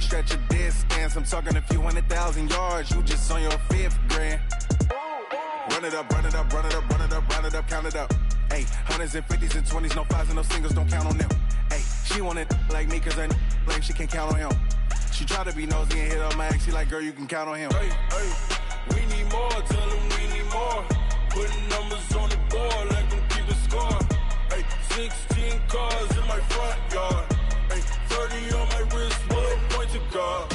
stretch a distance. I'm talking a few 100,000 yards. You just on your 5th grand. Run it up, run it up, run it up, run it up, run it up, count it up. Hey, hundreds and 50s and 20s, no 5s and no singles, don't count on them. Hey, she want it like me, cause her blame, she can't count on him. She try to be nosy and hit up my ex, she like, girl, you can count on him. Hey, hey, we need more, tell them we need more. Putting numbers on the board, let them keep the score. Hey, 16 cars in my front yard. Hey, 30 on my wrist, one point to God.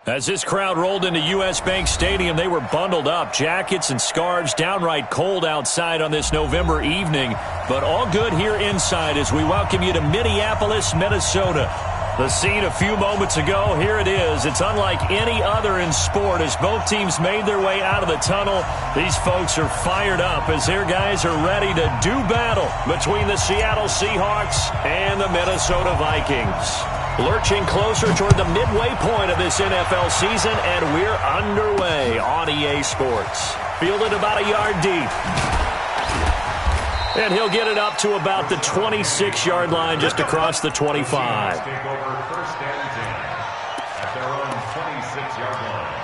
As this crowd rolled into U.S. Bank Stadium, they were bundled up, jackets and scarves, downright cold outside on this November evening. But all good here inside as we welcome you to Minneapolis, Minnesota. The scene a few moments ago, here it is. It's unlike any other in sport as both teams made their way out of the tunnel. These folks are fired up as their guys are ready to do battle between the Seattle Seahawks and the Minnesota Vikings. Lurching closer toward the midway point of this NFL season, and we're underway on EA Sports. Fielded about a yard deep. And he'll get it up to about the 26-yard line just across the 25. Take over first and 10 at their own 26-yard line.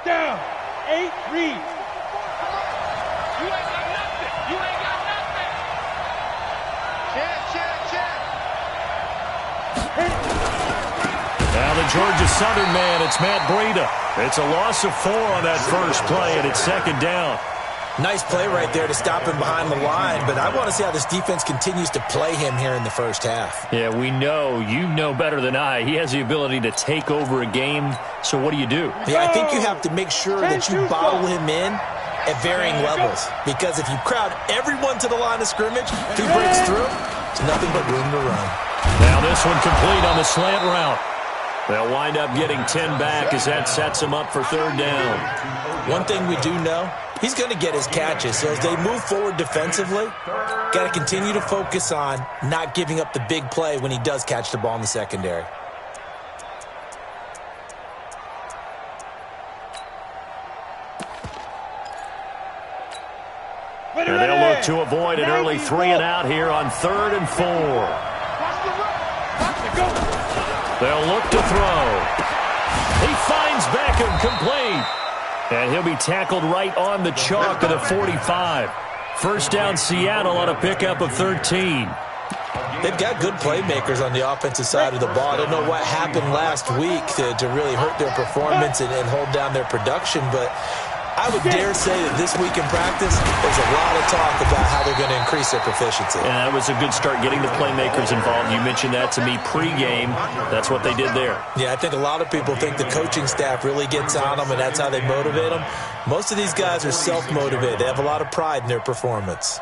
Down, 8 reads. You ain't got nothing. You ain't got nothing. Check. Now the Georgia Southern man, it's Matt Breida. It's a loss of 4 on that first play, and it's second down. Nice play right there to stop him behind the line, but I want to see how this defense continues to play him here in the first half. Yeah, we know. You know better than I. He has the ability to take over a game, so what do you do? Yeah, I think you have to make sure that you bottle him in at varying levels, because if you crowd everyone to the line of scrimmage, if he breaks through, it's nothing but room to run. Now this one complete on the slant route. They'll wind up getting 10 back as that sets them up for third down. One thing we do know, he's going to get his catches. So as they move forward defensively, got to continue to focus on not giving up the big play when he does catch the ball in the secondary. And they'll look to avoid an early 3-and-out here on 3rd and 4. They'll look to throw. He finds Beckham complete. And he'll be tackled right on the chalk of the 45. First down Seattle on a pickup of 13. They've got good playmakers on the offensive side of the ball. I don't know what happened last week to really hurt their performance and hold down their production, but I would dare say that this week in practice, there's a lot of talk about how they're going to increase their proficiency. And that was a good start, getting the playmakers involved. You mentioned that to me pregame. That's what they did there. Yeah, I think a lot of people think the coaching staff really gets on them, and that's how they motivate them. Most of these guys are self-motivated. They have a lot of pride in their performance.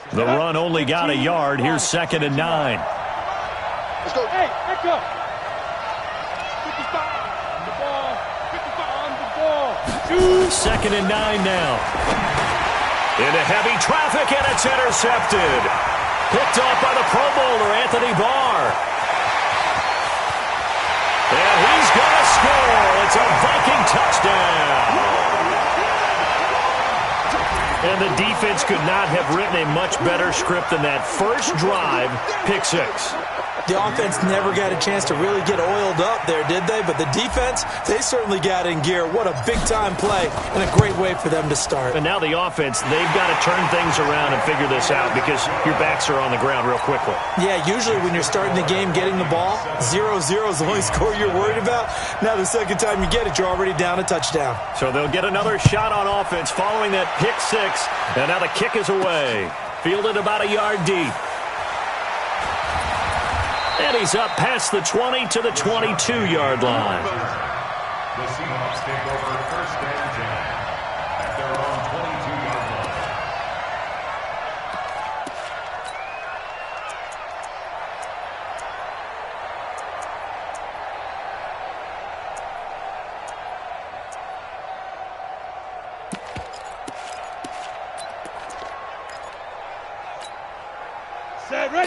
The run only got a yard. Here's 2nd and 9. Let's go. Hey, let's go. 55 on the ball. 55 on the ball. 2nd and 9 now. Into heavy traffic, and it's intercepted. Picked off by the Pro Bowler, Anthony Barr. And he's going to score. It's a Viking touchdown. And the defense could not have written a much better script than that. First drive, pick 6. The offense never got a chance to really get oiled up there, did they? But the defense, they certainly got in gear. What a big-time play and a great way for them to start. And now the offense, they've got to turn things around and figure this out because your backs are on the ground real quickly. Yeah, usually when you're starting the game getting the ball, 0-0 is the only score you're worried about. Now the second time you get it, you're already down a touchdown. So they'll get another shot on offense following that pick 6. And now the kick is away. Fielded about a yard deep. And he's up past the 20 to the 22-yard line. The Seahawks take over first and 10 at their own 22-yard line.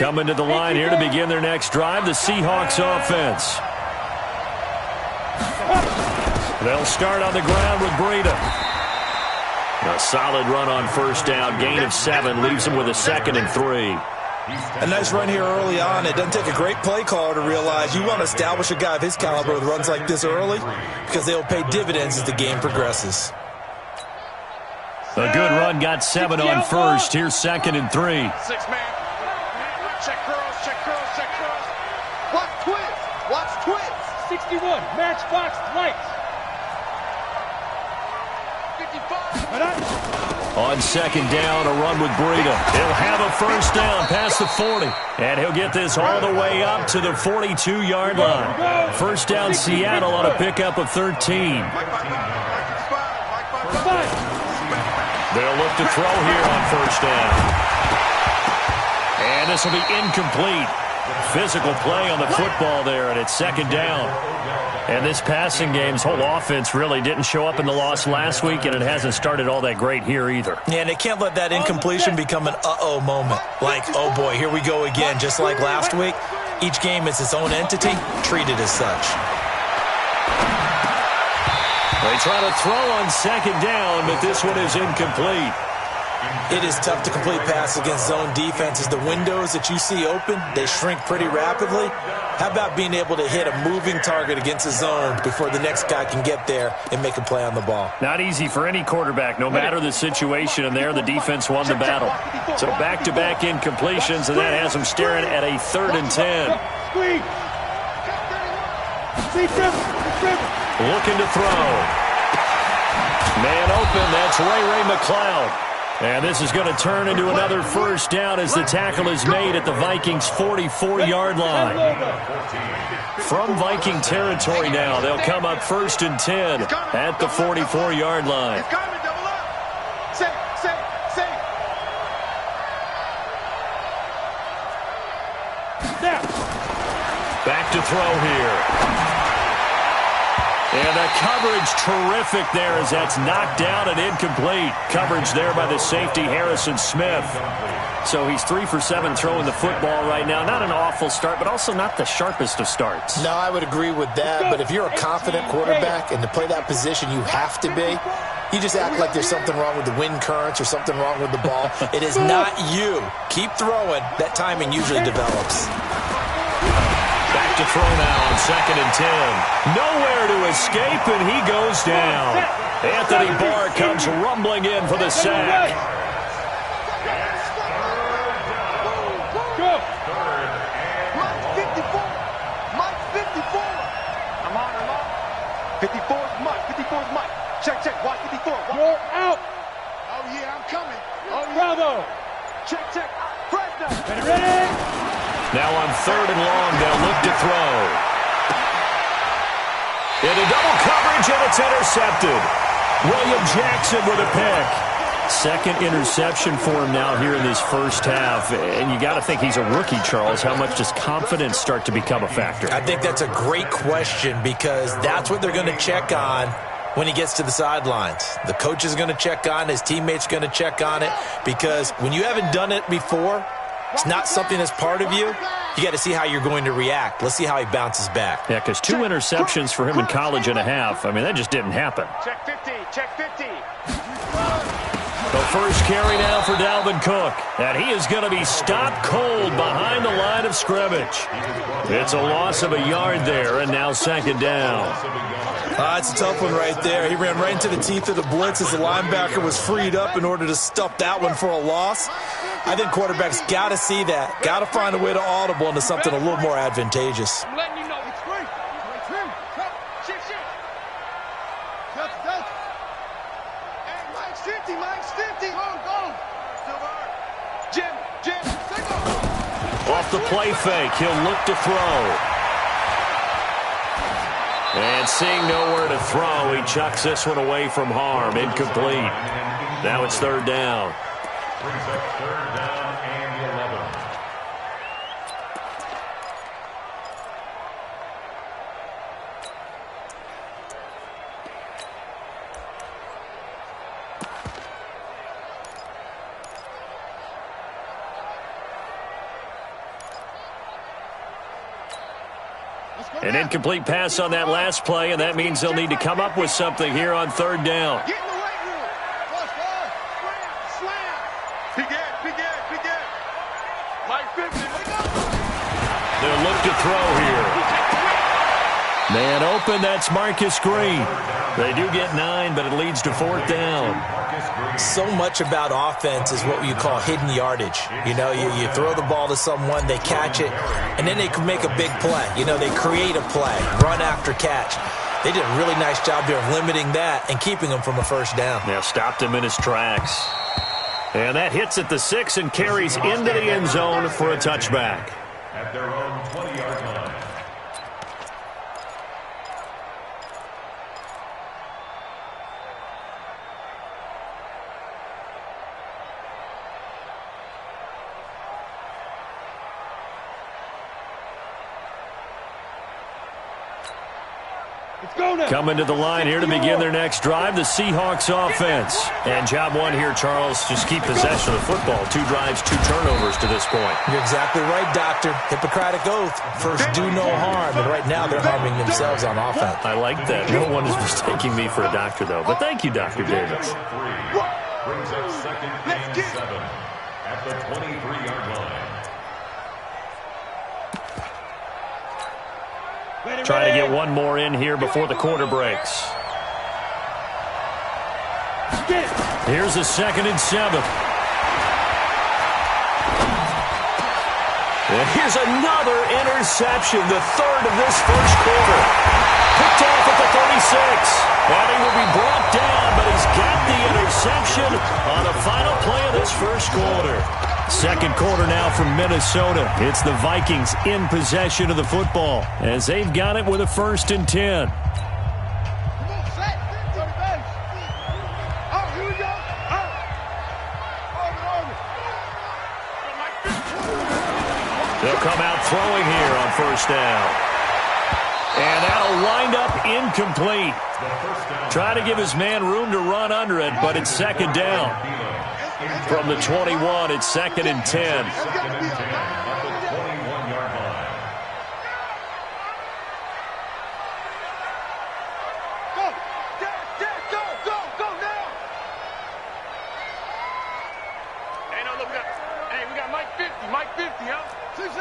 Coming to the line here to begin their next drive, the Seahawks offense. They'll start on the ground with Breida. A solid run on first down. Gain of 7 leaves them with a 2nd and 3. A nice run here early on. It doesn't take a great play caller to realize you want to establish a guy of his caliber with runs like this early because they will pay dividends as the game progresses. A good run, got 7 on first. Here's 2nd and 3. 6-man. Check cross, check cross, check cross. Watch twist, watch twist. 61, matchbox lights. 55. On 2nd down, a run with Breida. He'll have a first down past the 40. And he'll get this all the way up to the 42-yard line. First down, Seattle on a pickup of 13. They'll look to throw here on first down. And this will be incomplete. Physical play on the football there, and it's 2nd down. And this passing game's whole offense really didn't show up in the loss last week, and it hasn't started all that great here either. Yeah, and they can't let that incompletion become an uh-oh moment. Like, oh boy, here we go again, just like last week. Each game is its own entity, treated as such. They try to throw on 2nd down, but this one is incomplete. It is tough to complete passes against zone defenses. The windows that you see open, they shrink pretty rapidly. How about being able to hit a moving target against a zone before the next guy can get there and make a play on the ball? Not easy for any quarterback, no matter the situation, and there the defense won the battle. So back-to-back incompletions, and that has them staring at a 3rd and 10. Looking to throw. Man open, that's Ray McLeod. And this is going to turn into another first down as the tackle is made at the Vikings' 44-yard line. From Viking territory now, they'll come up 1st and 10 at the 44-yard line. Back to throw here. And the coverage terrific there as that's knocked down and incomplete. Coverage there by the safety, Harrison Smith. So he's 3 for 7 throwing the football right now. Not an awful start, but also not the sharpest of starts. No, I would agree with that. But if you're a confident quarterback and to play that position you have to be, you just act like there's something wrong with the wind currents or something wrong with the ball. It is not you. Keep throwing. That timing usually develops. Back to throw now on 2nd and 10. Nowhere to escape, and he goes down. Anthony Barr comes rumbling in for the sack. Go. Mike 54. Mike 54. I'm on. 54's Mike. 54's Mike. Check. Watch 54. You're out. Oh, yeah, I'm coming. Oh, bravo. Check. Fresno. Ready? Now on 3rd and long, they'll look to throw. Into double coverage, and it's intercepted. William Jackson with a pick. 2nd interception for him now here in this first half. And you got to think he's a rookie, Charles. How much does confidence start to become a factor? I think that's a great question because that's what they're going to check on when he gets to the sidelines. The coach is going to check on it. His teammates going to check on it because when you haven't done it before, it's not something that's part of you. You got to see how you're going to react. Let's see how he bounces back. Yeah, because 2 interceptions for him in college and a half. I mean, that just didn't happen. Check 50. The first carry now for Dalvin Cook. And he is going to be stopped cold behind the line of scrimmage. It's a loss of a yard there, and now 2nd down. It's a tough one right there. He ran right into the teeth of the blitz as the linebacker was freed up in order to stuff that one for a loss. I think quarterbacks got to see that. Got to find a way to audible into something a little more advantageous. I'm letting you know it's free. Shift. Hey, Mike's 50. Go. Jim, take off. Off the play fake, he'll look to throw. And seeing nowhere to throw, he chucks this one away from harm. Incomplete. Now it's 3rd down. Brings up 3rd down and 11. An incomplete pass on that last play, and that means they'll need to come up with something here on third down. Get in the weight room. Slam. Pick it. Mike 50. They'll look to throw here. Man open, that's Marcus Green. They do get 9, but it leads to fourth down. So much about offense is what you call hidden yardage. You know, you throw the ball to someone, they catch it, and then they can make a big play. You know, they create a play, run after catch. They did a really nice job there of limiting that and keeping him from a first down. Now stopped him in his tracks. And that hits at the 6 and carries into the end zone for a touchback. At their own 20-yard line. Coming to the line here to begin their next drive, the Seahawks offense. And job one here, Charles, just keep possession of the football. 2 drives, 2 turnovers to this point. You're exactly right, Doctor. Hippocratic oath. First, do no harm. And right now, they're harming themselves on offense. I like that. No one is mistaking me for a doctor, though. But thank you, Dr. Davis. Brings up second and 7 at the 23-yard line. Trying to get one more in here before the quarter breaks. Here's a 2nd and 7. And here's another interception, the 3rd of this first quarter. Picked off at the 36. And he will be brought down, but he's got the interception on the final play of this first quarter. Second quarter now from Minnesota. It's the Vikings in possession of the football as they've got it with a 1st and 10. They'll come out throwing here on 1st down. And that'll wind up incomplete. Try to give his man room to run under it, but it's 2nd down. From the 21, it's 2nd and 10. At the 21-yard line. Go now. Hey, no, look, we got Mike 50, huh? 6.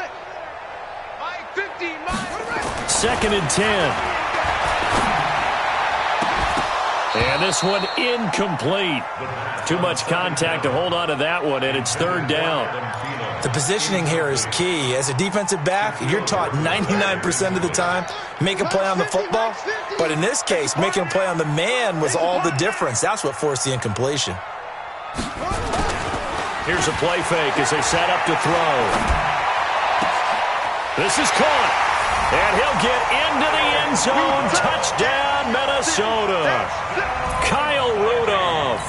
Mike 50, Mike. 2nd and 10. And this one incomplete. Too much contact to hold on to that one, and it's 3rd down. The positioning here is key. As a defensive back, you're taught 99% of the time, make a play on the football. But in this case, making a play on the man was all the difference. That's what forced the incompletion. Here's a play fake as they set up to throw. This is caught. And he'll get into the end zone. Touchdown, Minnesota. Kyle Rudolph.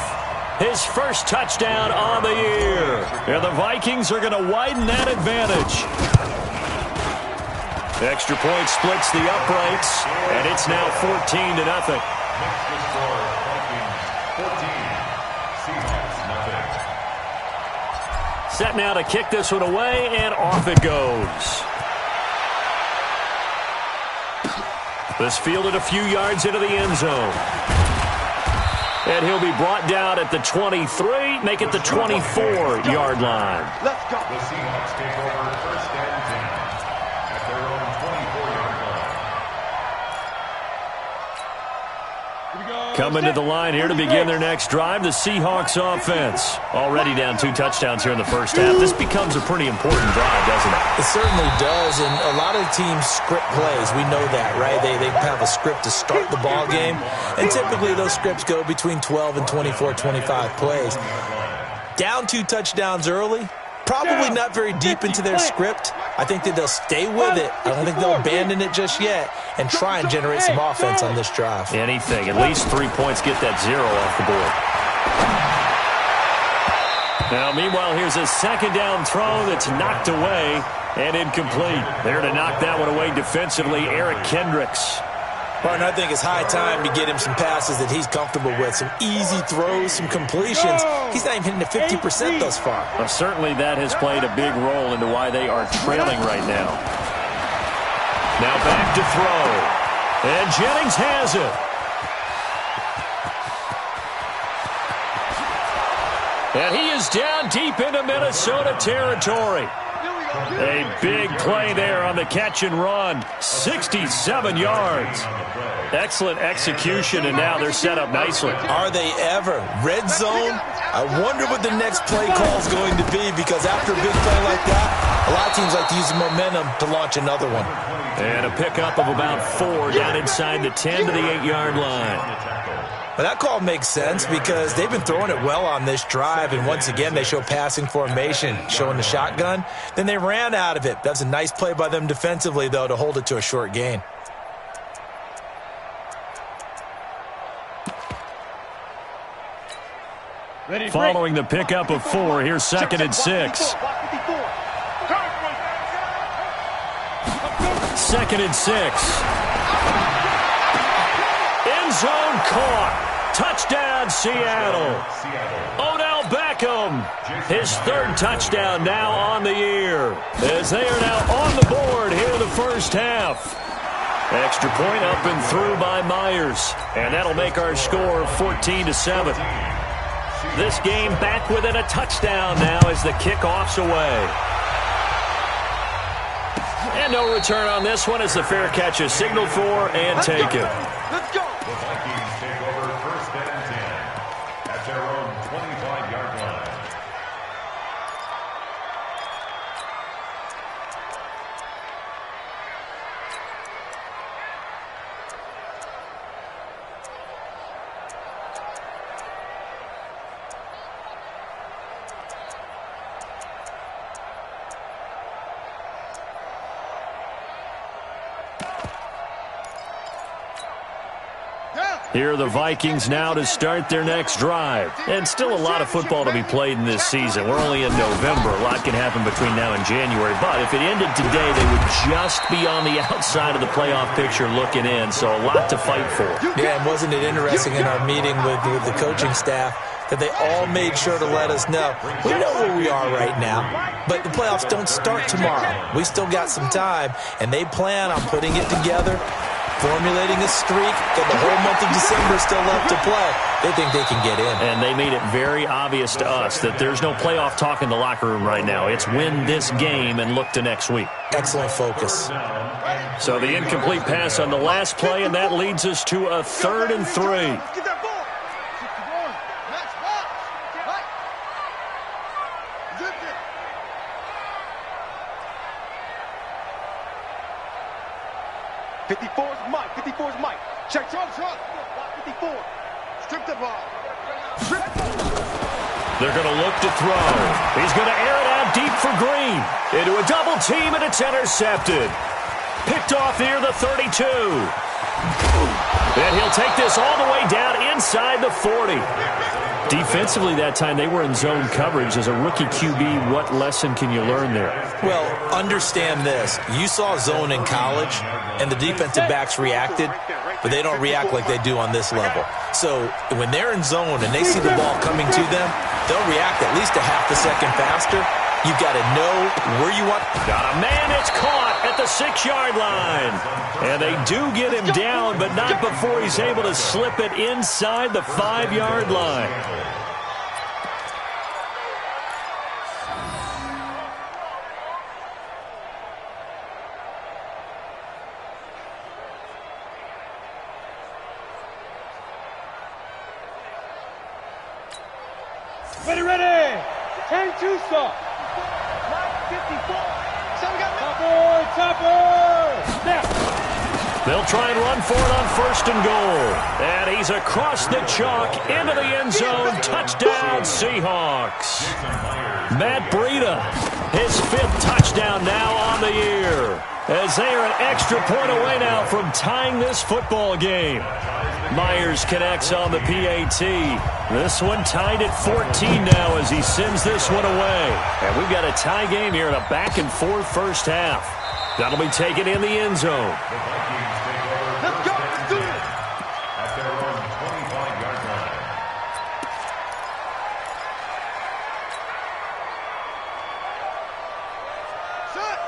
His first touchdown on the year. And the Vikings are going to widen that advantage. The extra point splits the uprights, and it's now 14-0. Next to score, Vikings 14, Seahawks nothing. Set now to kick this one away, and off it goes. This fielded a few yards into the end zone. And he'll be brought down at the 23, make it the 24-yard line. Let's go. The Seahawks take over 1st and 10 at their own 24-yard line. Coming to the line here to begin their next drive, the Seahawks offense. Already down 2 touchdowns here in the first half. This becomes a pretty important drive, doesn't it? It certainly does, and a lot of teams script plays. We know that, right? They have a script to start the ball game, and typically those scripts go between 12 and 24, 25 plays. Down 2 touchdowns early, probably not very deep into their script. I think that they'll stay with it. I don't think they'll abandon it just yet and try and generate some offense on this drive. Anything. At least 3 points, get that 0 off the board. Now, meanwhile, here's a 2nd down throw that's knocked away and incomplete. There to knock that one away defensively, Eric Kendricks. Martin, I think it's high time to get him some passes that he's comfortable with, some easy throws, some completions. He's not even hitting the 50% thus far. Well, certainly that has played a big role into why they are trailing right now. Now back to throw. And Jennings has it. And he is down deep into Minnesota territory. A big play there on the catch and run. 67 yards. Excellent execution, and now they're set up nicely. Are they ever? Red zone? I wonder what the next play call is going to be, because after a big play like that, a lot of teams like to use the momentum to launch another one. And a pickup of about 4 down inside the 10 to the 8-yard line. But that call makes sense because they've been throwing it well on this drive, and once again they show passing formation, showing the shotgun. Then they ran out of it. That's a nice play by them defensively, though, to hold it to a short gain. Following the pickup of 4, here's 2nd and 6. 2nd and 6. End zone caught. Touchdown, Seattle. Odell Beckham, his 3rd touchdown now on the year, as they are now on the board here in the first half. Extra point up and through by Myers, and that'll make our score 14-7. This game back within a touchdown now as the kickoff's away. And no return on this one as the fair catch is signaled for and taken. Let's go. The Vikings take over 1st and 10 at their own 25-yard line. Here are the Vikings now to start their next drive. And still a lot of football to be played in this season. We're only in November. A lot can happen between now and January. But if it ended today, they would just be on the outside of the playoff picture looking in. So a lot to fight for. Yeah, and wasn't it interesting in our meeting with the coaching staff that they all made sure to let us know, we know where we are right now, but the playoffs don't start tomorrow. We still got some time, and they plan on putting it together, formulating a streak, got the whole month of December still left to play. They think they can get in. And they made it very obvious to us that there's no playoff talk in the locker room right now. It's win this game and look to next week. Excellent focus. So the incomplete pass on the last play, and that leads us to a 3rd and 3. Get that ball. 54's Mike. 54's Mike. Check. 54. Strip the ball. They're going to look to throw. He's going to air it out deep for Green. Into a double team, and it's intercepted. Picked off near the 32. And he'll take this all the way down inside the 40. Defensively that time, they were in zone coverage. As a rookie QB, what lesson can you learn there? Well, understand this. You saw zone in college, and the defensive backs reacted, but they don't react like they do on this level. So when they're in zone and they see the ball coming to them, they'll react at least a half a second faster. You've got to know where you want. Got a man that's caught at the 6-yard line. And they do get him down, but not before he's able to slip it inside the 5-yard line. Ready. 10-2 stop. 54. Topper. Now. They'll try and run for it on 1st and goal. And he's across the chalk into the end zone. Touchdown, Seahawks. Matt Breida, his 5th touchdown now on the year, as they are an extra point away now from tying this football game. Myers connects on the PAT. This one tied at 14 now as he sends this one away. And we've got a tie game here in a back-and-forth first half. That'll be taken in the end zone. Let's go. Let's do it. At their own 25-yard line.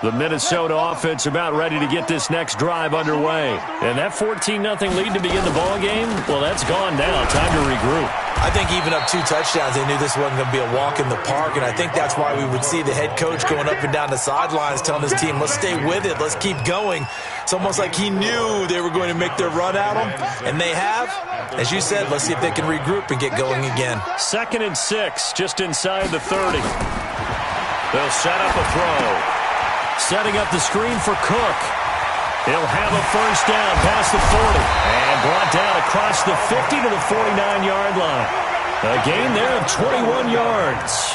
The Minnesota offense about ready to get this next drive underway. And that 14-0 lead to begin the ball game, well, that's gone now. Time to regroup. I think even up 2 touchdowns, they knew this wasn't going to be a walk in the park, and I think that's why we would see the head coach going up and down the sidelines telling his team, let's stay with it, let's keep going. It's almost like he knew they were going to make their run at him, and they have. As you said, let's see if they can regroup and get going again. 2nd and 6, just inside the 30. They'll set up a throw. Setting up the screen for Cook. He'll have a first down past the 40. And brought down across the 50 to the 49-yard line. A gain there of 21 yards.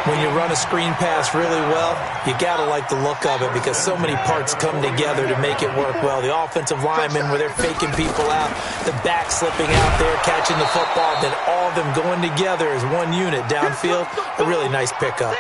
When you run a screen pass really well, you got to like the look of it because so many parts come together to make it work well. The offensive linemen, where they're faking people out, the back slipping out there, catching the football, then all of them going together as one unit downfield. A really nice pickup.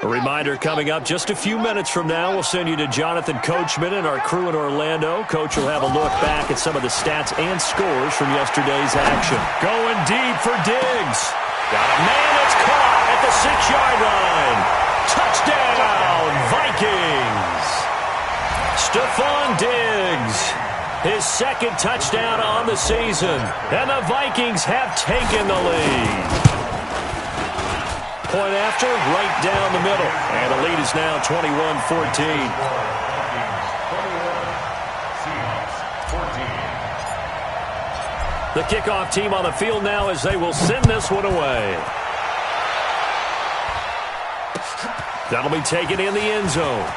A reminder coming up just a few minutes from now, we'll send you to Jonathan Coachman and our crew in Orlando. Coach will have a look back at some of the stats and scores from yesterday's action. Going deep for Diggs. Got a man that's caught at the 6-yard line. Touchdown, Vikings. Stephon Diggs, his 2nd touchdown on the season. And the Vikings have taken the lead. Point after, right down the middle. And the lead is now 21-14. The kickoff team on the field now as they will send this one away. That'll be taken in the end zone.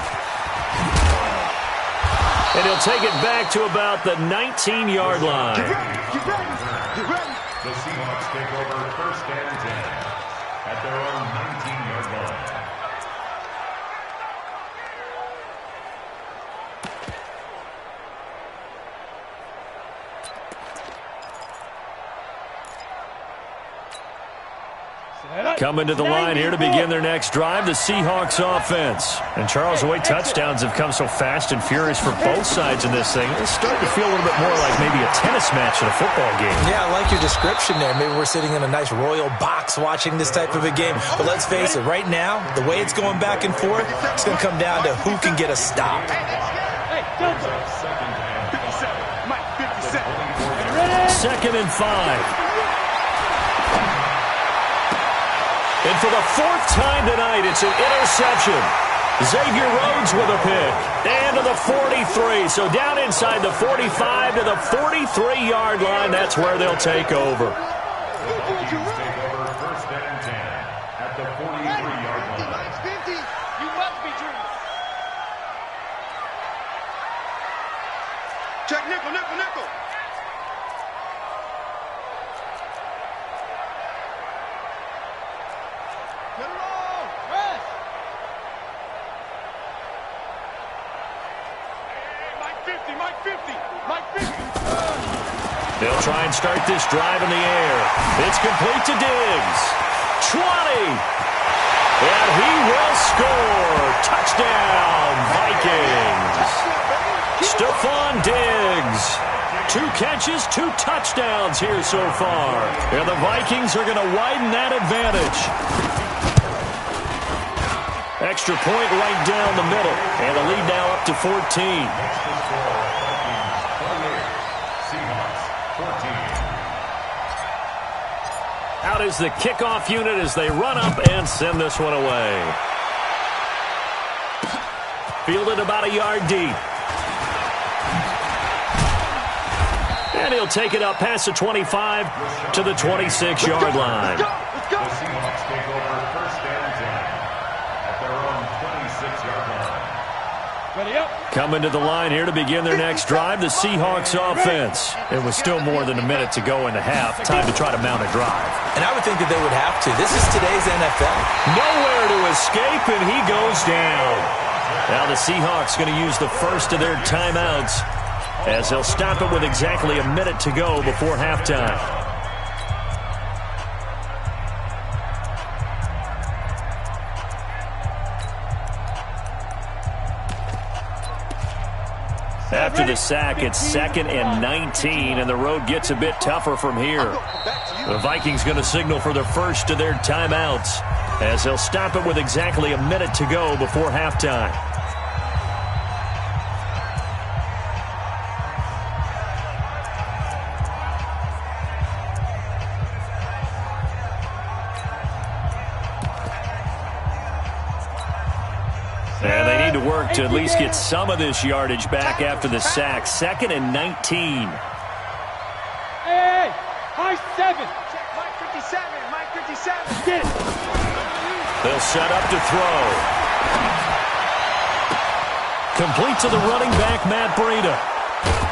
And he'll take it back to about the 19-yard line. The Seahawks take over 1st and 10. At their own 19-yard line. Coming to the line here to begin their next drive, the Seahawks offense. And Charles, the way touchdowns have come so fast and furious for both sides in this thing, it's starting to feel a little bit more like maybe a tennis match in a football game. Yeah, I like your description there. Maybe we're sitting in a nice royal box watching this type of a game. But let's face it, right now, the way it's going back and forth, it's going to come down to who can get a stop. Second and 5. And for the 4th time tonight, it's an interception. Xavier Rhodes with a pick. And to the 43. So down inside the 45 to the 43-yard line. That's where they'll take over. Vikings take over 1st and 10 at the 43-yard line. 50. You must be true. Check nickel, nickel, nickel. They'll try and start this drive in the air. It's complete to Diggs. 20. And he will score. Touchdown, Vikings. Stephon Diggs. 2 catches, 2 touchdowns here so far. And the Vikings are going to widen that advantage. Extra point right down the middle. And the lead now up to 14. Out is the kickoff unit as they run up and send this one away. Fielded about a yard deep. And he'll take it up past the 25 to the 26-yard line. The Seahawks take over 1st and 10 at their own 26-yard line. Ready up. Coming to the line here to begin their next drive, the Seahawks offense. It was still more than a minute to go in the half. Time to try to mount a drive. And I would think that they would have to. This is today's NFL. Nowhere to escape, and he goes down. Now the Seahawks going to use the first of their timeouts as they'll stop it with exactly a minute to go before halftime. After the sack, it's 2nd and 19, and the road gets a bit tougher from here. The Vikings going to signal for the first of their timeouts, as they'll stop it with exactly a minute to go before halftime. And they need to work to at least get some of this yardage back after the sack. 2nd and 19. Hey, high 7. Mike 57, Mike 57. Get it. They'll set up to throw. Complete to the running back, Matt Breida.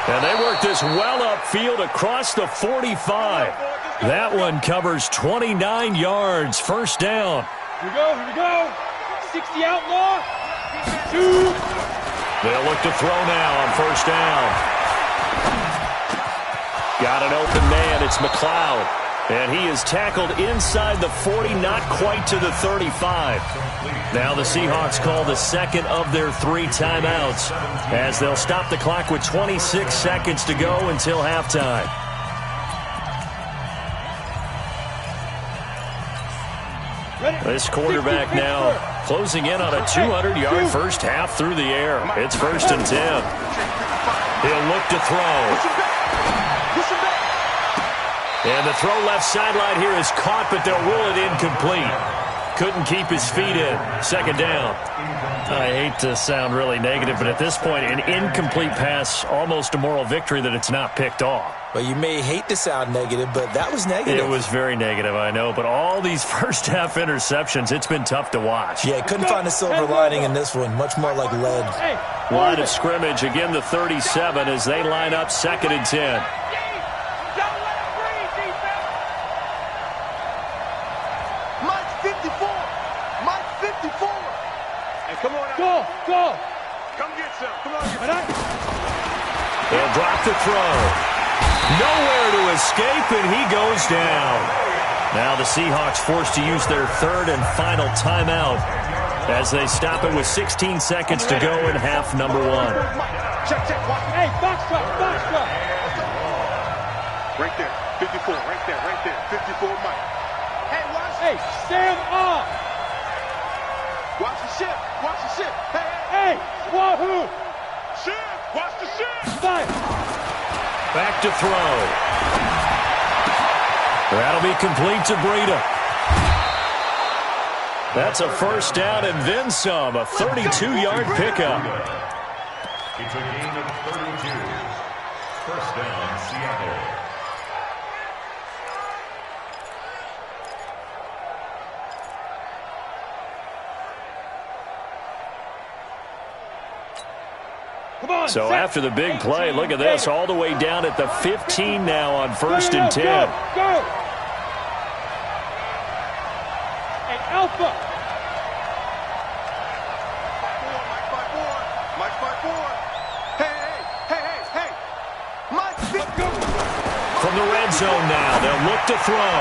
And they work this well upfield across the 45. That one covers 29 yards. First down. Here we go. 60 outlaw. 2. They'll look to throw now on first down. Got an open man. It's McLeod. And he is tackled inside the 40, not quite to the 35. Now the Seahawks call the second of their 3 timeouts, as they'll stop the clock with 26 seconds to go until halftime. This quarterback now closing in on a 200-yard first half through the air. It's 1st and 10. He'll look to throw. And the throw left sideline here is caught, but they'll rule it incomplete. Couldn't keep his feet in. 2nd down. I hate to sound really negative, but at this point, an incomplete pass, almost a moral victory that it's not picked off. Well, you may hate to sound negative, but that was negative. It was very negative, I know. But all these first-half interceptions, it's been tough to watch. Yeah, couldn't find a silver lining in this one. Much more like lead. Line of scrimmage, again the 37, as they line up 2nd and 10. Go. Come get some. Come on. They'll drop the throw. Nowhere to escape, and he goes down. Now the Seahawks forced to use their 3rd and final timeout, as they stop it with 16 seconds to go in half number 1. Check. Hey, box up. Right there. 54. Right there. 54, Mike. Hey, watch. Hey, stand up. Watch the ship. Hey, wahoo! Ship! Watch the ship! Fire! Back to throw. That'll be complete to Breida. That's a first down and then some. A 32-yard pickup. It's a gain of 32. First down, Seattle. So after the big play, look at this, all the way down at the 15 now on 1st and 10. Go! Hey, Alpha! Mike 5-4. Hey! Mike, go! From the red zone now, they'll look to throw.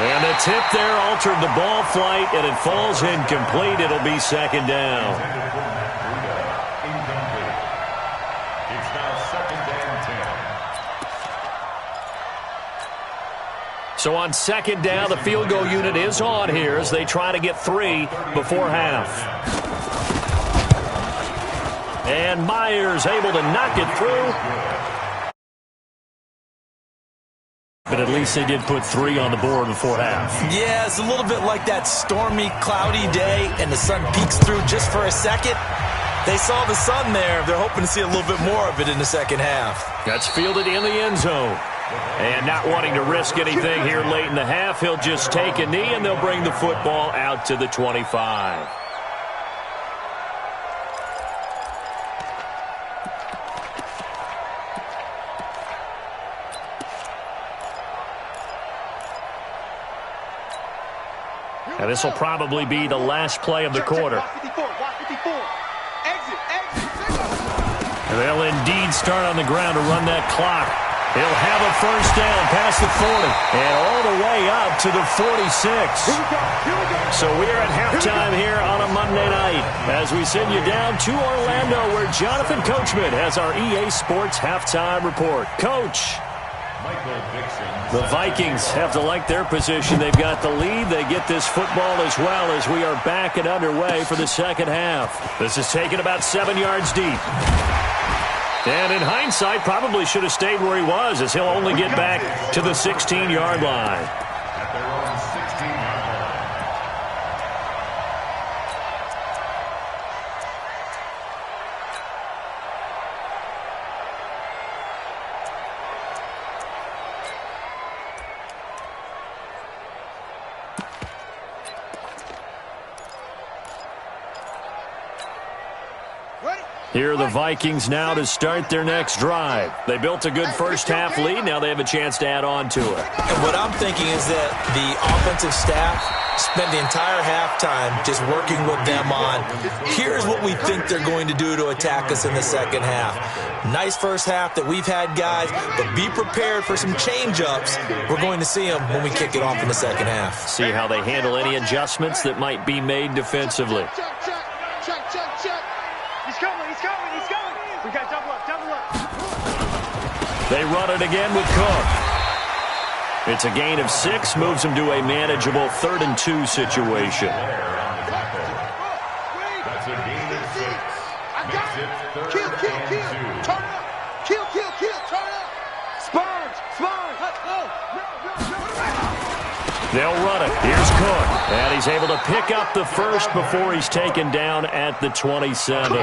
And the tip there altered the ball flight, and it falls incomplete. It'll be 2nd down. So on 2nd down, the field goal unit is on here as they try to get 3 before half. And Myers able to knock it through. But at least they did put 3 on the board before half. Yeah, it's a little bit like that stormy, cloudy day, and the sun peeks through just for a second. They saw the sun there. They're hoping to see a little bit more of it in the 2nd half. That's fielded in the end zone. And not wanting to risk anything here late in the half, he'll just take a knee, and they'll bring the football out to the 25. Now this will probably be the last play of the quarter. They'll indeed start on the ground to run that clock. He'll have a first down past the 40. And all the way up out to the 46. So we are at halftime here on a Monday night as we send you down to Orlando where Jonathan Coachman has our EA Sports halftime report. Coach. The Vikings have to like their position. They've got the lead. They get this football as well as we are back and underway for the second half. This is taken about 7 yards deep. And in hindsight, probably should have stayed where he was as he'll only get back to the 16-yard line. At their own 16-yard line. Here are the Vikings now to start their next drive. They built a good first-half lead. Now they have a chance to add on to it. And what I'm thinking is that the offensive staff spent the entire halftime just working with them on, here's what we think they're going to do to attack us in the second half. Nice first half that we've had, guys, but be prepared for some change-ups. We're going to see them when we kick it off in the second half. See how they handle any adjustments that might be made defensively. We got double up. They run it again with Cook. It's a gain of 6, moves them to a manageable 3rd and 2 situation. That's a gain of 6. Makes it 3rd and 2. Turn up. Kill. Turn up. Spurs. They'll run it. Here's Cook. And he's able to pick up the first before he's taken down at the 27.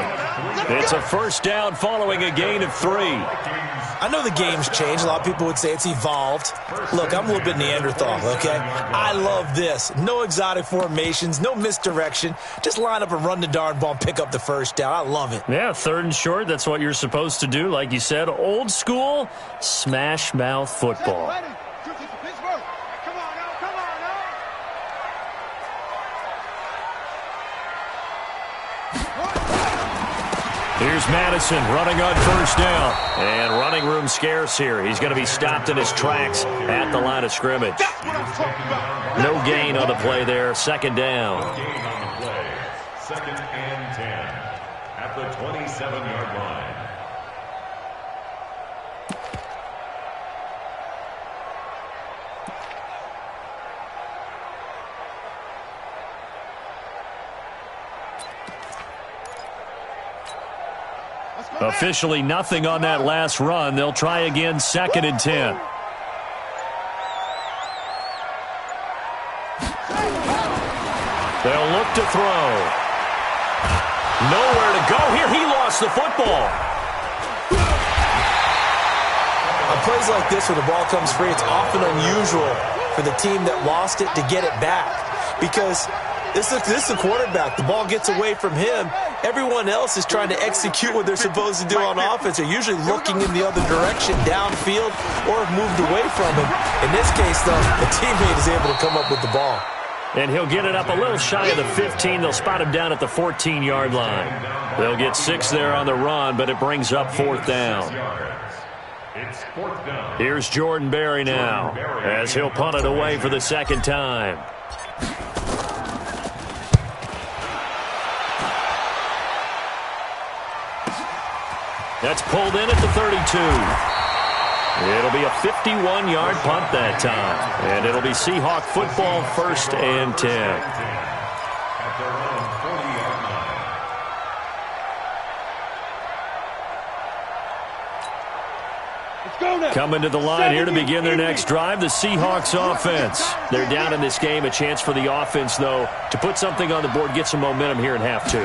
It's a first down following a gain of 3. I know the game's changed. A lot of people would say it's evolved. Look, I'm a little bit Neanderthal, okay? I love this. No exotic formations, no misdirection. Just line up and run the darn ball and pick up the first down. I love it. Yeah, 3rd and short. That's what you're supposed to do. Like you said, old school, smash mouth football. Here's Madison running on first down. And running room scarce here. He's going to be stopped in his tracks at the line of scrimmage. No gain on the play there. Second down. No gain on the play. 2nd and 10 at the 27-yard line. Officially nothing on that last run. They'll try again 2nd and 10. They'll look to throw. Nowhere to go here. He lost the football. On plays like this where the ball comes free, it's often unusual for the team that lost it to get it back because this is the quarterback. The ball gets away from him. Everyone else is trying to execute what they're supposed to do on offense. They're usually looking in the other direction, downfield, or have moved away from him. In this case, though, the teammate is able to come up with the ball. And he'll get it up a little shy of the 15. They'll spot him down at the 14-yard line. They'll get 6 there on the run, but it brings up 4th down. It's 4th down. Here's Jordan Berry now as he'll punt it away for the second time. That's pulled in at the 32. It'll be a 51-yard punt that time. And it'll be Seahawk football 1st and 10. At their own 40-yard line. Coming to the line here to begin their next drive, the Seahawks offense. They're down in this game. A chance for the offense, though, to put something on the board, get some momentum here in half 2.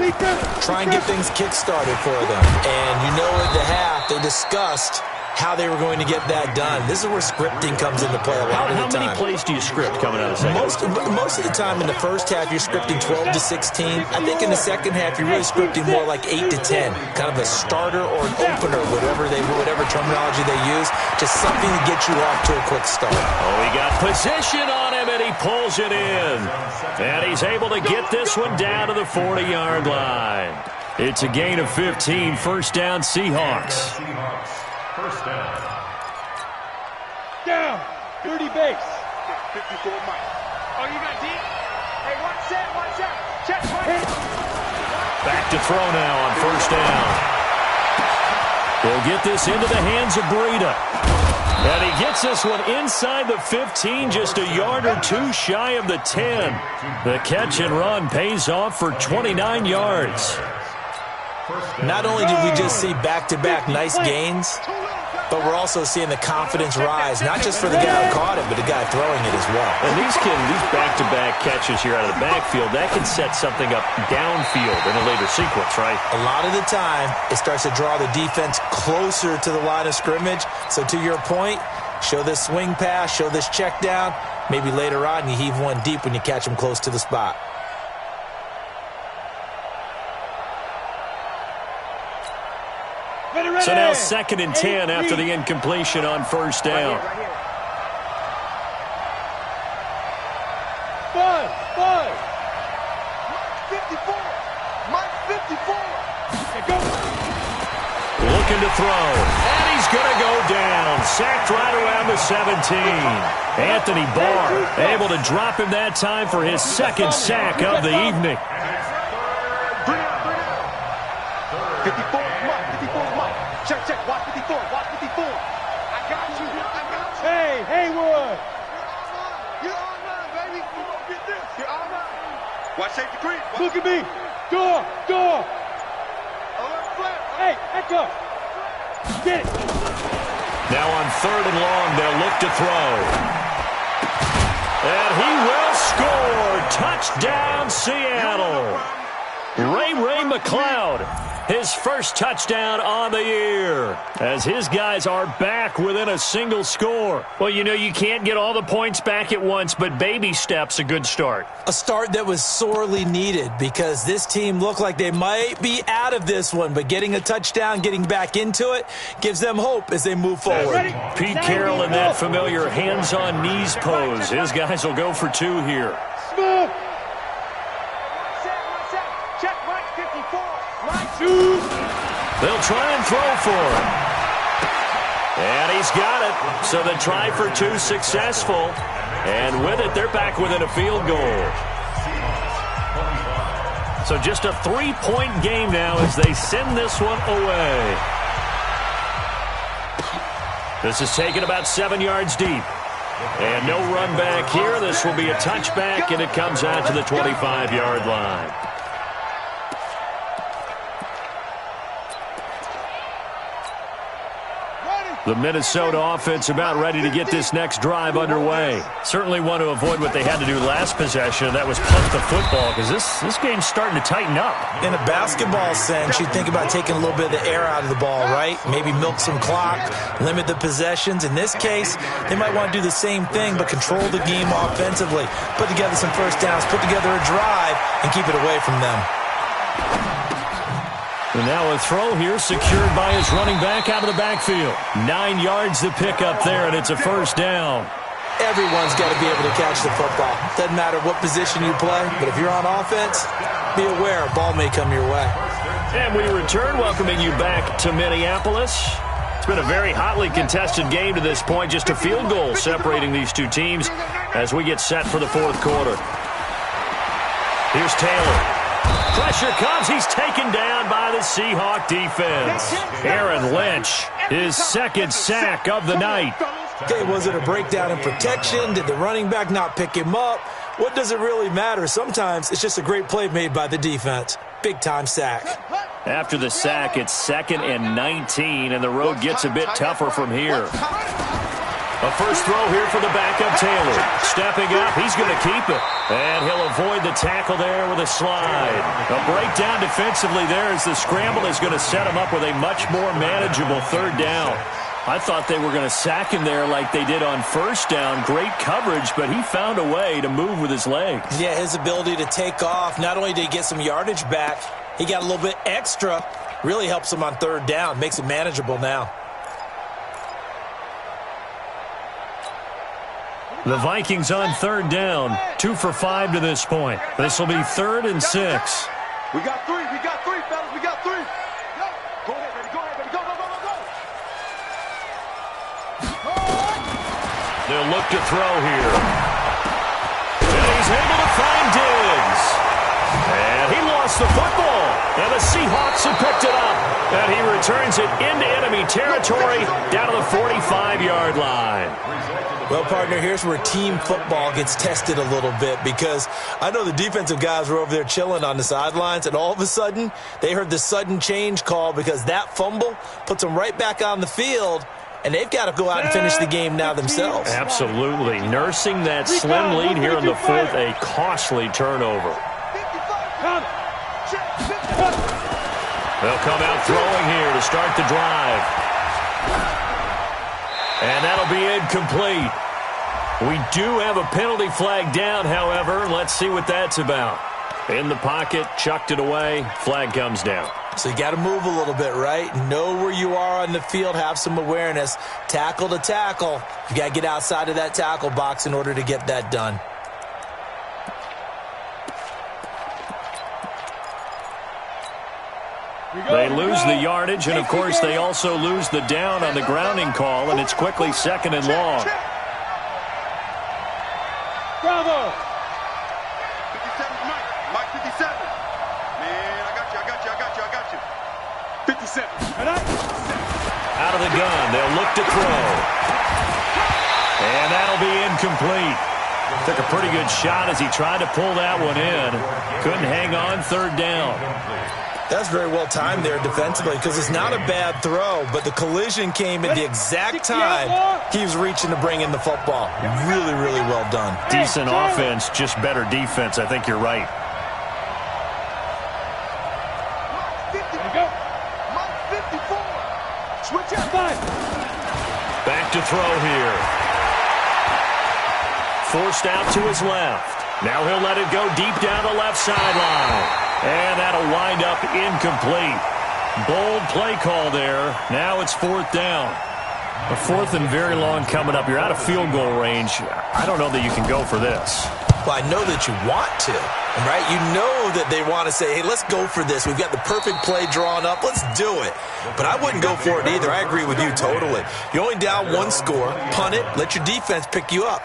Try and get things kick-started for them. And you know at the half, they discussed how they were going to get that done. This is where scripting comes into play a lot of the time. How many plays do you script coming out of the second? Most of the time in the first half, you're scripting 12 to 16. I think in the second half, you're really scripting more like 8 to 10. Kind of a starter or an opener, whatever terminology they use. Just something to get you off to a quick start. Oh, he got position on him, and he pulls it in. And he's able to get this one down to the 40-yard line. It's a gain of 15, first down Seahawks. First down. Down. 30 base. 54 Mike. Oh, you got deep? Hey, watch that, watch out. Check, right. Back to throw now on first down. They'll get this into the hands of Breida. And he gets this one inside the 15, just a yard or two shy of the 10. The catch and run pays off for 29 yards. Not only did we just see back-to-back nice gains, but we're also seeing the confidence rise, not just for the guy who caught it, but the guy throwing it as well. And these back-to-back catches here out of the backfield, that can set something up downfield in a later sequence, right? A lot of the time, it starts to draw the defense closer to the line of scrimmage. So to your point, show this swing pass, show this check down. Maybe later on you heave one deep when you catch them close to the spot. So now 2nd and 10 after the incompletion on first down. Five. Mike 54. Looking to throw. And he's going to go down. Sacked right around the 17. Anthony Barr able to drop him that time for his 2nd sack of the evening. 54 Mike. Check. Watch 54. I got you. Hey, Haywood. You're all right, baby. You gonna get this. You're all right. Watch safety green. Look at me. Door. Alert flat. Hey, echo. Get it. Now on 3rd and long, they'll look to throw. And he will score. Touchdown, Seattle. Ray McLeod. His first touchdown on the year as his guys are back within a single score. Well, you know, you can't get all the points back at once, but baby steps a good start. A start that was sorely needed because this team looked like they might be out of this one, but getting a touchdown, getting back into it, gives them hope as they move forward. Pete Carroll in that familiar hands-on-knees pose. His guys will go for 2 here. Smooth. Check Mike 54. They'll try and throw for him. And he's got it. So the try for 2 successful. And with it, they're back within a field goal. So just a 3-point game now as they send this one away. This is taken about 7 yards deep. And no run back here. This will be a touchback, and it comes out to the 25-yard line. The Minnesota offense about ready to get this next drive underway. Certainly want to avoid what they had to do last possession. That was punt the football because this game's starting to tighten up. In a basketball sense, you think about taking a little bit of the air out of the ball, right? Maybe milk some clock, limit the possessions. In this case, they might want to do the same thing but control the game offensively. Put together some first downs, put together a drive, and keep it away from them. And now a throw here secured by his running back out of the backfield. 9 yards to pick up there, and it's a first down. Everyone's got to be able to catch the football. Doesn't matter what position you play, but if you're on offense, be aware a ball may come your way. And we return, welcoming you back to Minneapolis. It's been a very hotly contested game to this point. Just a field goal separating these two teams as we get set for the 4th quarter. Here's Taylor. Pressure comes. He's taken down by the Seahawk defense. Aaron Lynch, his 2nd sack of the night. Okay, was it a breakdown in protection? Did the running back not pick him up? What does it really matter? Sometimes it's just a great play made by the defense. Big-time sack. After the sack, it's 2nd and 19, and the road gets a bit tougher from here. A first throw here for the backup, Taylor. Stepping up, he's going to keep it. And he'll avoid the tackle there with a slide. A breakdown defensively there as the scramble is going to set him up with a much more manageable 3rd down. I thought they were going to sack him there like they did on first down. Great coverage, but he found a way to move with his legs. Yeah, his ability to take off, not only did he get some yardage back, he got a little bit extra. Really helps him on 3rd down, makes it manageable now. The Vikings on 3rd down, 2 for 5 to this point. This will be 3rd and 6. We got 3, fellas, we got 3. Go ahead, baby, go. They'll look to throw here. the football. And the Seahawks have picked it up. And he returns it into enemy territory down to the 45-yard line. Well, partner, here's where team football gets tested a little bit, because I know the defensive guys were over there chilling on the sidelines, and all of a sudden they heard the sudden change call because that fumble puts them right back on the field, and they've got to go out and finish the game now themselves. Absolutely. Nursing that slim lead here in the fourth, a costly turnover. They'll come out throwing here to start the drive. And that'll be incomplete. We do have a penalty flag down, however. Let's see what that's about. In the pocket, chucked it away, flag comes down. So you got to move a little bit, right? Know where you are on the field, have some awareness. Tackle to tackle. You got to get outside of that tackle box in order to get that done. They lose the yardage, and, of course, they also lose the down on the grounding call, and it's quickly second and long. Bravo! 57, Mike 57. Man, I got you. 57. Out of the gun, they'll look to throw. And that'll be incomplete. Took a pretty good shot as he tried to pull that one in. Couldn't hang on, third down. That's very well timed there defensively, because it's not a bad throw, but the collision came at the exact time he was reaching to bring in the football. Really, really well done. Decent offense, just better defense. I think you're right. Switch out, Back to throw here. Forced out to his left. Now he'll let it go deep down the left sideline. And that'll wind up incomplete. Bold play call there. Now it's fourth down. A fourth and very long coming up. You're out of field goal range. I don't know that you can go for this. Well, I know that you want to, right? You know that they want to say, hey, let's go for this. We've got the perfect play drawn up. Let's do it. But I wouldn't go for it either. I agree with you totally. You're only down one score. Punt it. Let your defense pick you up.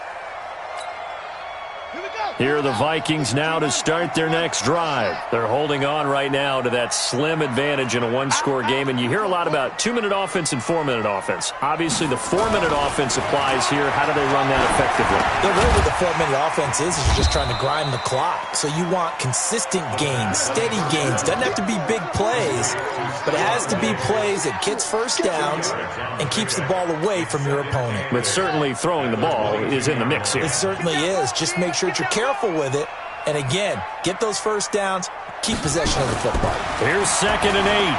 Here are the Vikings now to start their next drive. They're holding on right now to that slim advantage in a one-score game, and you hear a lot about 2-minute offense and 4-minute offense. Obviously, the 4-minute offense applies here. How do they run that effectively? The way with the 4-minute offense is you're just trying to grind the clock. So you want consistent gains, steady gains. Doesn't have to be big plays, but it has to be plays that gets first downs and keeps the ball away from your opponent. But certainly throwing the ball is in the mix here. It certainly is. Just make sure that you're careful with it. And again, get those first downs, keep possession of the football. Here's 2nd and 8.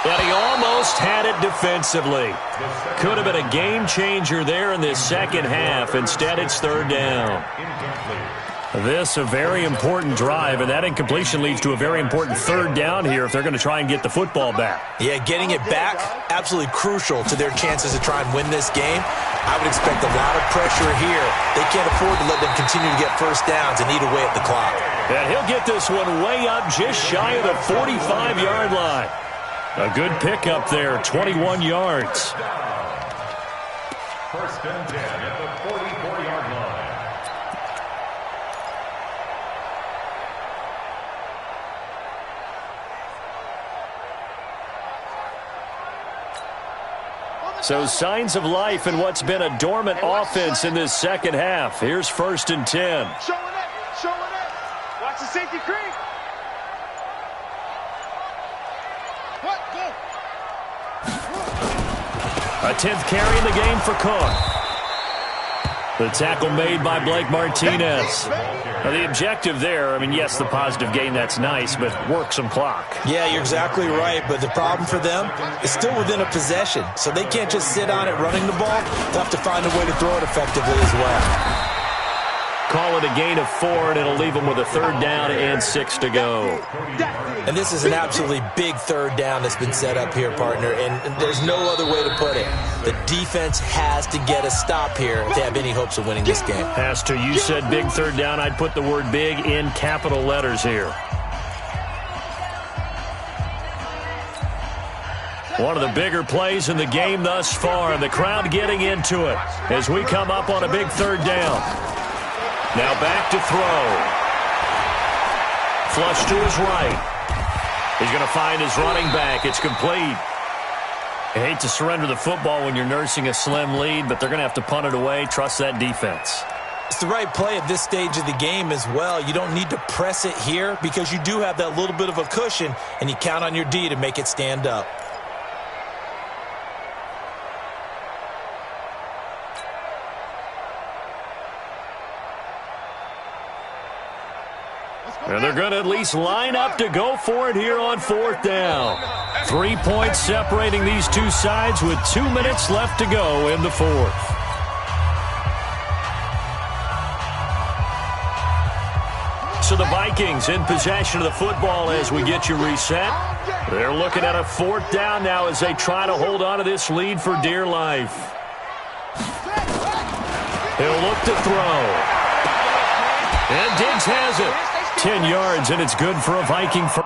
But he almost had it defensively. Could have been a game changer there in this second half. Instead, it's third down. This a very important drive, and that incompletion leads to a very important third down here if they're going to try and get the football back. Yeah, getting it back, absolutely crucial to their chances to try and win this game. I would expect a lot of pressure here. They can't afford to let them continue to get first downs and eat away at the clock. And he'll get this one way up just shy of the 45-yard line. A good pickup there, 21 yards. First and 10 at the 44-yard line. So signs of life in what's been a dormant offense in this second half. Here's 1st and 10. Showing it. Watch the safety creep. What? Go. A 10th carry in the game for Cook. The tackle made by Blake Martinez. Now the objective there, I mean, yes, the positive gain, that's nice, but work some clock. Yeah, you're exactly right, but the problem for them is still within a possession, so they can't just sit on it running the ball. They'll have to find a way to throw it effectively as well. Call it a gain of 4, and it'll leave them with a third down and 6 to go. And this is an absolutely big third down that's been set up here, partner, and there's no other way to put it. The defense has to get a stop here if they have any hopes of winning this game. As to you said big third down, I'd put the word big in capital letters here. One of the bigger plays in the game thus far, and the crowd getting into it as we come up on a big third down. Now back to throw. flush to his right. He's going to find his running back. It's complete. I hate to surrender the football when you're nursing a slim lead, but they're going to have to punt it away. Trust that defense. It's the right play at this stage of the game as well. You don't need to press it here because you do have that little bit of a cushion, and you count on your D to make it stand up. And they're going to at least line up to go for it here on 4th down. 3 points separating these two sides with 2 minutes left to go in the 4th. So the Vikings in possession of the football as we get you reset. They're looking at a 4th down now as they try to hold on to this lead for dear life. He'll look to throw. And Diggs has it. 10 yards, and it's good for a Viking. First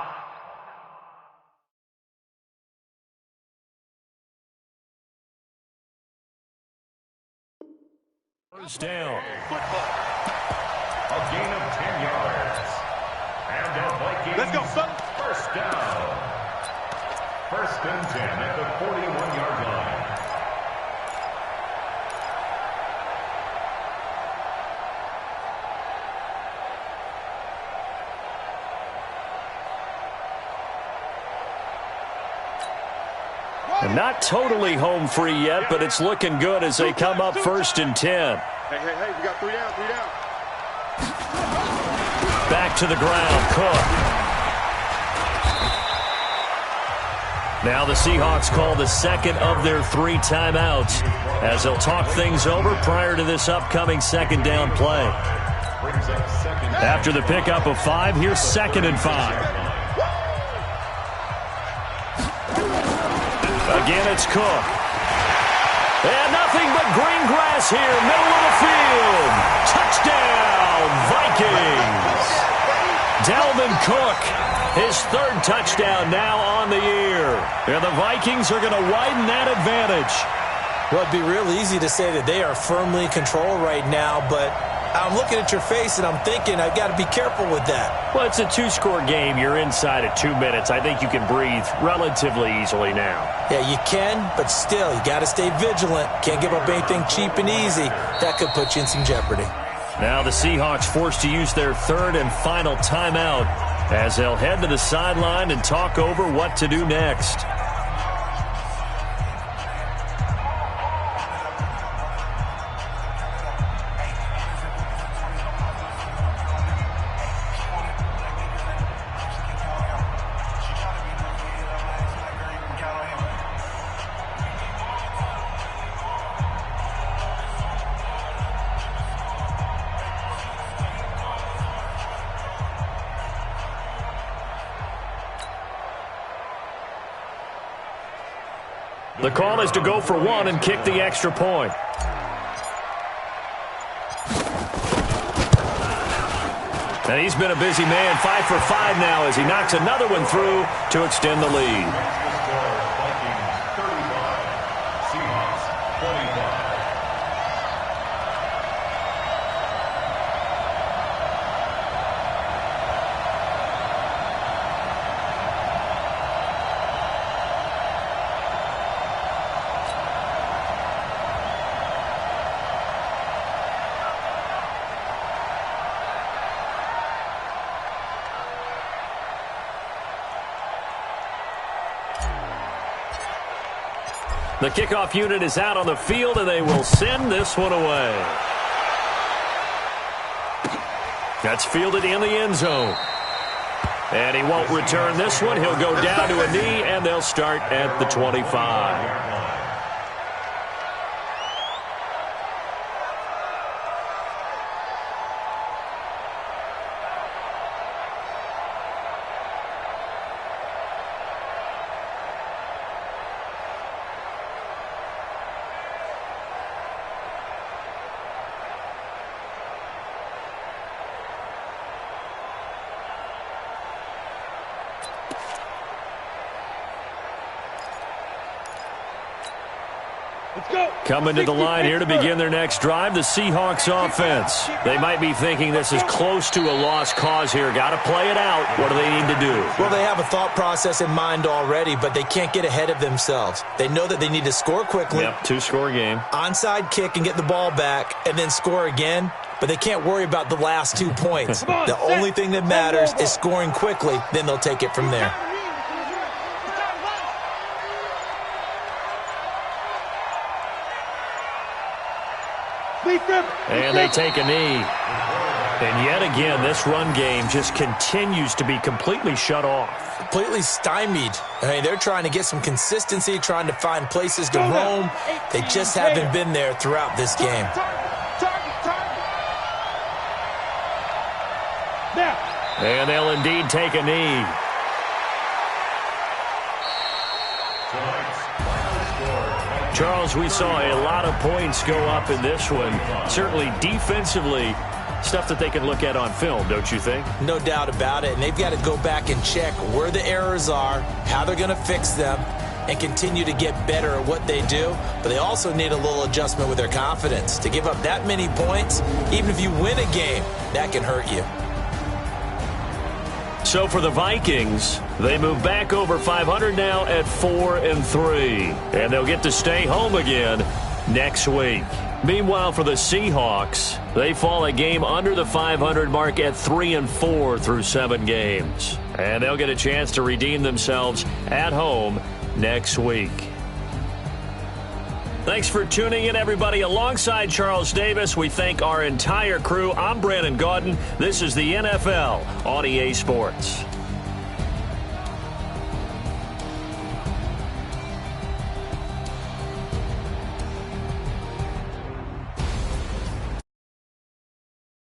down. A gain of 10 yards. And the Vikings. Let's go, son. First down. 1st and 10 at the 41-yard line. And not totally home free yet, but it's looking good as they come up 1st and 10. Hey, we got 3 down, 3 down. Back to the ground, Cook. Now the Seahawks call the second of their 3 timeouts as they'll talk things over prior to this upcoming 2nd down play. After the pickup of 5, here's 2nd and 5. Again, it's Cook. And nothing but green grass here, middle of the field. Touchdown, Vikings. Dalvin Cook, his 3rd touchdown now on the year. And the Vikings are going to widen that advantage. Well, it'd be real easy to say that they are firmly in control right now, but I'm looking at your face and I'm thinking I've got to be careful with that. Well, it's a 2-score game. You're inside at 2 minutes. I think you can breathe relatively easily now. Yeah, you can, but still, you got to stay vigilant. Can't give up anything cheap and easy. That could put you in some jeopardy. Now the Seahawks forced to use their 3rd and final timeout as they'll head to the sideline and talk over what to do next. The call is to go for 1 and kick the extra point. And he's been a busy man, 5 for 5 now as he knocks another one through to extend the lead. The kickoff unit is out on the field, and they will send this one away. That's fielded in the end zone. And he won't return this one. He'll go down to a knee, and they'll start at the 25. Coming to the line here to begin their next drive, the Seahawks offense. They might be thinking this is close to a lost cause here. Got to play it out. What do they need to do? Well, they have a thought process in mind already, but they can't get ahead of themselves. They know that they need to score quickly. Yep, two-score game. Onside kick and get the ball back and then score again, but they can't worry about the last 2 points. The only thing that matters is scoring quickly, then they'll take it from there. And they take a knee. And yet again, this run game just continues to be completely shut off. Completely stymied. I mean, they're trying to get some consistency, trying to find places to roam. They just haven't been there throughout this game. And they'll indeed take a knee. Charles, we saw a lot of points go up in this one. Certainly defensively, stuff that they can look at on film, don't you think? No doubt about it. And they've got to go back and check where the errors are, how they're going to fix them, and continue to get better at what they do. But they also need a little adjustment with their confidence. To give up that many points, even if you win a game, that can hurt you. So for the Vikings, they move back over 500 now at 4-3. And they'll get to stay home again next week. Meanwhile, for the Seahawks, they fall a game under the 500 mark at 3-4 through 7 games. And they'll get a chance to redeem themselves at home next week. Thanks for tuning in, everybody. Alongside Charles Davis, we thank our entire crew. I'm Brandon Gaudin. This is the NFL on EA Sports.